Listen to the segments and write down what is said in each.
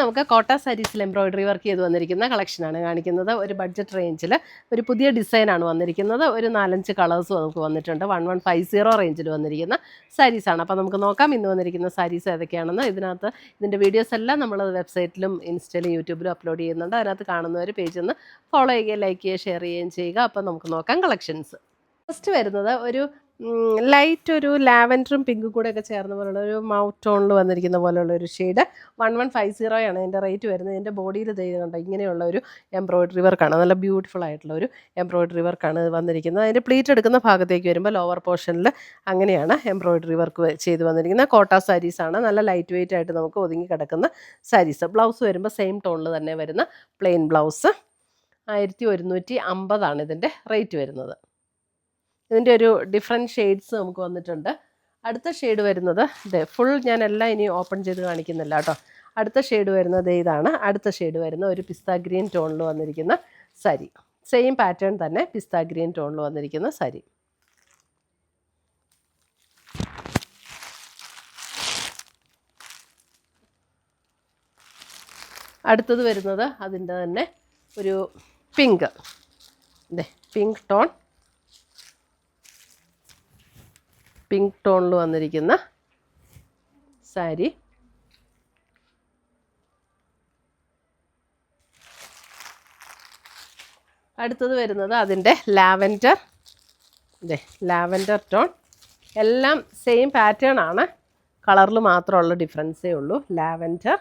നമുക്ക് കോട്ട സാരീസിൽ embroidery work ചെയ്ത് വന്നിരിക്കുന്ന കളക്ഷനാണ് കാണിക്കുന്നത്. ഒരു ബഡ്ജറ്റ് റേഞ്ചിൽ ഒരു പുതിയ ഡിസൈനാണ് വന്നിരിക്കുന്നത്. ഒരു 4-5 കളേഴ്സ് നമുക്ക് വന്നിട്ടുണ്ട്. 1150 റേഞ്ചിൽ വന്നിരിക്കുന്ന സാരീസാണ്. അപ്പോൾ നമുക്ക് നോക്കാം ഇന്ന് വന്നിരിക്കുന്ന സാരീസ് ഏതൊക്കെയാണെന്ന്. ഇതിൻ്റെ വീഡിയോസ് എല്ലാം നമ്മൾ വെബ്സൈറ്റിലും ഇൻസ്റ്റയിലും യൂട്യൂബിലും അപ്ലോഡ് ചെയ്യുന്നുണ്ട്. അതിനകത്ത് കാണുന്നവർ പേജിൽ നിന്ന് ഫോളോ ചെയ്യുകയും ലൈക്ക് ചെയ്യുകയും ഷെയർ ചെയ്യുകയും ചെയ്യുക. അപ്പോൾ നമുക്ക് നോക്കാം കളക്ഷൻസ്. ഫസ്റ്റ് വരുന്നത് ഒരു ലൈറ്റ് ഒരു ലാവൻഡറും പിങ്കും കൂടെയൊക്കെ ചേർന്ന പോലുള്ള ഒരു മൗത്ത് ടോണിൽ വന്നിരിക്കുന്ന പോലെയുള്ള ഒരു ഷെയ്ഡ്. 1150 ആണ് ഇതിൻ്റെ റേറ്റ് വരുന്നത്. ഇതിൻ്റെ ബോഡിയിൽ ചെയ്യുന്നുണ്ട് ഇങ്ങനെയുള്ള ഒരു എംബ്രോയിഡറി വർക്കാണ്. നല്ല ബ്യൂട്ടിഫുൾ ആയിട്ടുള്ള ഒരു എംബ്രോയിഡറി വർക്കാണ് വന്നിരിക്കുന്നത്. അതിൻ്റെ പ്ലീറ്റ് എടുക്കുന്ന ഭാഗത്തേക്ക് വരുമ്പോൾ ലോവർ പോർഷനിൽ അങ്ങനെയാണ് എംബ്രോയിഡറി വർക്ക് ചെയ്ത് വന്നിരിക്കുന്നത്. കോട്ട സാരീസാണ്. നല്ല ലൈറ്റ് വെയിറ്റ് ആയിട്ട് നമുക്ക് ഒതുങ്ങി കിടക്കുന്ന സാരീസ്. ബ്ലൗസ് വരുമ്പോൾ സെയിം ടോണിൽ തന്നെ വരുന്ന പ്ലെയിൻ ബ്ലൗസ്. 1150 ഇതിൻ്റെ റേറ്റ് വരുന്നത്. ഇതിൻ്റെ ഒരു ഡിഫറെൻറ്റ് ഷെയ്ഡ്സ് നമുക്ക് വന്നിട്ടുണ്ട്. അടുത്ത ഷെയ്ഡ് വരുന്നത് ഫുൾ ഞാൻ എല്ലാം ഇനി ഓപ്പൺ ചെയ്ത് കാണിക്കുന്നില്ല കേട്ടോ. അടുത്ത ഷെയ്ഡ് വരുന്നത് ഇതാണ്. അടുത്ത ഷെയ്ഡ് വരുന്ന ഒരു പിസ്ത ഗ്രീൻ ടോണിൽ വന്നിരിക്കുന്ന സാരി. സെയിം പാറ്റേൺ തന്നെ പിസ്ത ഗ്രീൻ ടോണിൽ വന്നിരിക്കുന്ന സാരി. അടുത്തത് വരുന്നത് അതിൻ്റെ തന്നെ ഒരു പിങ്ക് ടോണിൽ വന്നിരിക്കുന്ന സാരി. അടുത്തത് വരുന്നത് അതിൻ്റെ ലാവൻഡർ ടോൺ. എല്ലാം സെയിം പാറ്റേൺ ആണ്, കളറിൽ മാത്രമുള്ള ഡിഫറൻസേ ഉള്ളൂ. ലാവൻഡർ.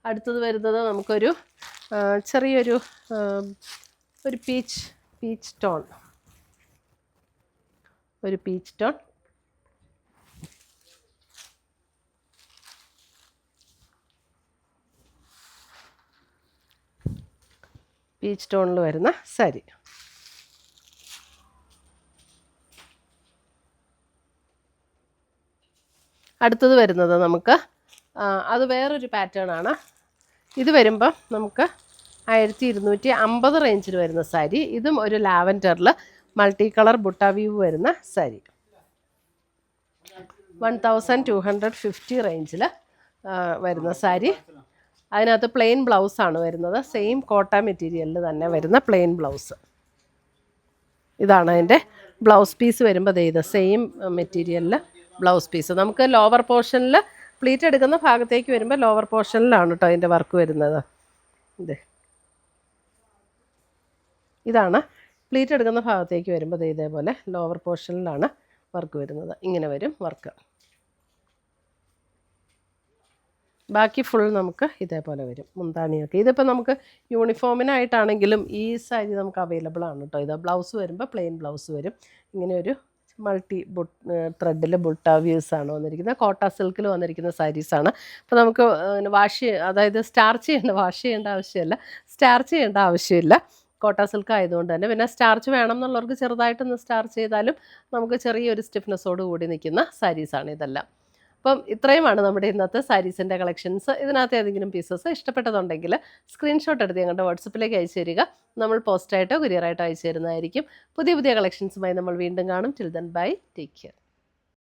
അടുത്തത് വരുന്നത് നമുക്കൊരു ചെറിയൊരു ഒരു പീച്ച് ടോൺ. പീച്ച് ടോണിൽ വരുന്ന സാരി. അടുത്തത് വരുന്നത് നമുക്ക് അത് വേറൊരു പാറ്റേൺ ആണ്. ഇത് വരുമ്പം നമുക്ക് 1250 റേഞ്ചിൽ വരുന്ന സാരി. ഇതും ഒരു ലാവൻഡറിൽ മൾട്ടി കളർ ബുട്ട വ്യൂ വരുന്ന സാരി. 1250 റേഞ്ചിൽ വരുന്ന സാരി. അതിനകത്ത് പ്ലെയിൻ ബ്ലൗസാണ് വരുന്നത്. സെയിം കോട്ട മെറ്റീരിയലിൽ തന്നെ വരുന്ന പ്ലെയിൻ ബ്ലൗസ്. ഇതാണ് അതിൻ്റെ ബ്ലൗസ് പീസ് വരുമ്പോൾ ഇത് സെയിം മെറ്റീരിയലിൽ ബ്ലൗസ് പീസ്. നമുക്ക് ലോവർ പോർഷനിൽ പ്ലീറ്റ് എടുക്കുന്ന ഭാഗത്തേക്ക് വരുമ്പോൾ ലോവർ പോർഷനിലാണ് കേട്ടോ അതിൻ്റെ വർക്ക് വരുന്നത്. ഇതാണ് പ്ലീറ്റ് എടുക്കുന്ന ഭാഗത്തേക്ക് വരുമ്പോൾ ഇതേപോലെ ലോവർ പോർഷനിലാണ് വർക്ക് വരുന്നത്. ഇങ്ങനെ വരും വർക്ക്. ബാക്കി ഫുൾ നമുക്ക് ഇതേപോലെ വരും മുന്താണിയൊക്കെ. ഇതിപ്പോൾ നമുക്ക് യൂണിഫോമിനായിട്ടാണെങ്കിലും ഈ സാരി നമുക്ക് അവൈലബിൾ ആണ് കേട്ടോ. ഇത് ബ്ലൗസ് വരുമ്പോൾ പ്ലെയിൻ ബ്ലൗസ് വരും. ഇങ്ങനെ ഒരു മൾട്ടി ത്രെഡിൽ ബുട്ട വ്യൂസാണ് വന്നിരിക്കുന്നത്. കോട്ട സിൽക്കിൽ വന്നിരിക്കുന്ന സാരീസാണ്. അപ്പോൾ നമുക്ക് സ്റ്റാർച്ച് ചെയ്യേണ്ട ആവശ്യമില്ല. കോട്ട സിൽക്ക് ആയതുകൊണ്ട് തന്നെ. പിന്നെ സ്റ്റാർച്ച് വേണം എന്നുള്ളവർക്ക് ചെറുതായിട്ടൊന്ന് സ്റ്റാർച്ച് ചെയ്താലും നമുക്ക് ചെറിയൊരു സ്റ്റിഫ്നെസ്സോട് കൂടി നിൽക്കുന്ന സാരീസാണ് ഇതെല്ലാം. അപ്പം ഇത്രയുമാണ് നമ്മുടെ ഇന്നത്തെ സാരീസിൻ്റെ കളക്ഷൻസ്. ഇതിനകത്ത് ഏതെങ്കിലും പീസസ് ഇഷ്ടപ്പെട്ടതുണ്ടെങ്കിൽ സ്ക്രീൻഷോട്ട് എടുത്ത് ഞങ്ങളുടെ വാട്സപ്പിലേക്ക് അയച്ചു തരിക. നമ്മൾ പോസ്റ്റായിട്ടോ കൊറിയറായിട്ടോ അയച്ചു തരുന്നതായിരിക്കും. പുതിയ കളക്ഷൻസുമായി നമ്മൾ വീണ്ടും കാണും. Till then bye, take care.